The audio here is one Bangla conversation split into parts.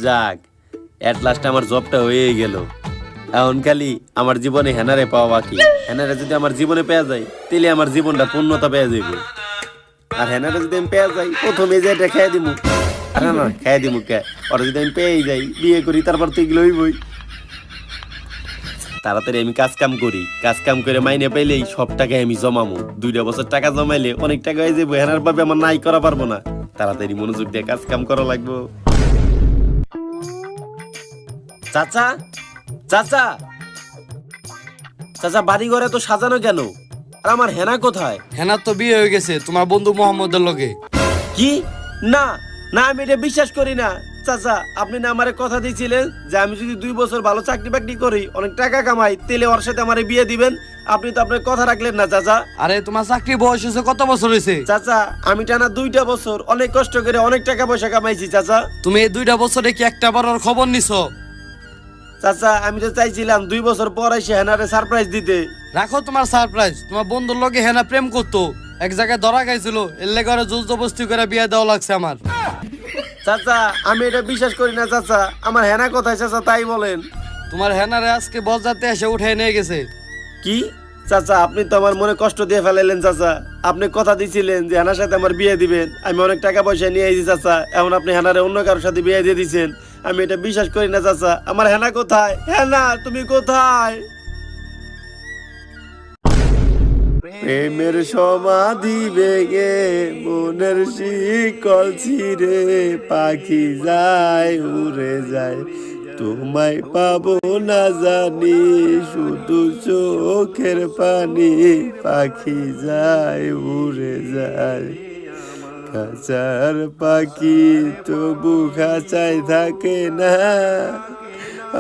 যাক, এট লাস্ট আমার জবটা হয়ে গেল। এখন খালি আমার জীবনে হেনারে পাওয়া বাকি। হেনারে যদি আমার জীবনে পেয়ে যায় তাহলে আমার জীবনটা পূর্ণতা পেয়ে যাইব। আর হেনারে যদি আমি পেয়ে যাই প্রথমে যে এটা খেয়ে দিমু, না না খেয়ে দিমু কে, ওরা যদি আমি পেয়ে যাই বিয়ে করি তারপর তো এগুলো হইবই। তাড়াতাড়ি আমি কাজ কাম করি, কাজ কাম করে মাইনে পাইলেই সব টাকায় আমি জমামু। 2টা বছর টাকা জমাইলে অনেক টাকা হয়ে যাবো, হেনার ভাবে আমার নাই করা পারবো না। তাড়াতাড়ি মনোযোগ দিয়ে কাজ কাম করা লাগবো। চাচা চাচা চাচা, বাড়ি ঘরে তো সাজানো কেন? আর আমার হেনা কোথায়? হেনার তো বিয়ে হয়ে গেছে তোমার বন্ধু মোহাম্মদের লগে। কি? না না, আমি এটা বিশ্বাস করি না। চাচা, আপনি না আমারে কথা দিয়েছিলেন যে আমি যদি 2 বছর ভালো চাকরি বাকরি করি, অনেক টাকা কামাই, তাহলে ওর সাথে আমারে বিয়ে দিবেন। আপনি তো আপনার কথা রাখলেন না চাচা। আরে তোমার চাকরি বয়স হয়েছে কত বছর হয়েছে? চাচা, আমি টানা 2টা বছর অনেক কষ্ট করে অনেক টাকা পয়সা কামাইছি চাচা। তুমি এই 2টা বছরে কি একটা বারের খবর নিছো? চাচা, আমি তো চাইছিলাম 2 বছর পর এসে হেনারে সারপ্রাইজ দিতে। রাখো তোমার সারপ্রাইজ। তোমার বন্ধুর লগে হেনা প্রেম করতো, এক জায়গায় ধরা খাইছিল, এর লেগে ওরে জোর জবরদস্তি করে বিয়ে দেওয়া লাগছে আমার। চাচা, আমি এটা বিশ্বাস করি না চাচা। আমার হেনা কোথায় চাচা তাই বলেন। তোমার হেনারে আজকে বরযাত্রী এসে উঠে নিয়ে গেছে। কি? চাচা, আপনি তো আমার মনে কষ্ট দিয়ে ফেলাইলেন চাচা। আপনি কথা দিয়েছিলেন যে হেনার সাথে আমার বিয়ে দিবেন, আমি অনেক টাকা পয়সা নিয়ে আইছি চাচা। এখন আপনি হেনারে অন্য কারোর সাথে বিয়ে দিয়ে দিয়েছেন। আমি এটা বিশ্বাস করি না চাচা। আমার হেনা কোথায়? হেনা, তুমি কোথায়? প্রেমের সমাধি ভেঙে মনের শিকল ছিঁড়ে পাখি যায় উড়ে যায়, তোমায় পাবো না জানি, শুধু চোখের পানি, পাখি যায় উড়ে যায়। খাঁচার পাখি তবু খাঁচায় থাকে না,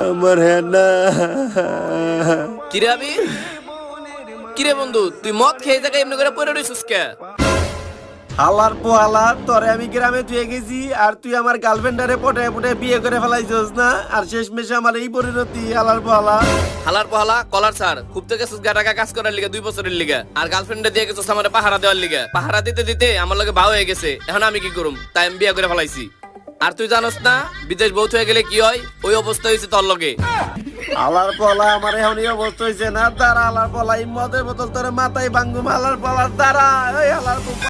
আমার হেনা। কিরে আবির, কিরে বন্ধু, তুই মদ খেয়ে থাকা এমনি করে পড়ে রইছিস কে? হালার পোহালা, তোরে আমি গ্রামে তুই গেছি আর তুই আমার গার্লফ্রেন্ডারে পটায় পটায় বিয়ে করে ফেলাইছিস না? আর শেষমেশে আমার এই পরিণতি। হালার পোহালা, হালার পহালা কলার ছাড়। খুব তো গেছিস টাকা কাজ করার লিগে 2 বছরের লিগে, আর গার্লফ্রেন্ডে দিয়ে গেছিস আমার পাহারা দেওয়ার লিগে। পাহারা দিতে দিতে আমার লগে ভাও হয়ে গেছে। এখন আমি কি করুম? তাই আমি বিয়ে করে ফেলাইছি। আর তুই জানোস না বিদেশ বউ হয়ে গেলে কি হয়? ওই অবস্থা হয়েছে তোর লগে। হালার পোহালা, আমার এখন এই অবস্থা হয়েছে না। দাঁড়া হালার পোহালা, এই মদের বোতল তোর মাথায় ভাঙ্গুম। হালার পোহালার দাঁড়া, ওই হালার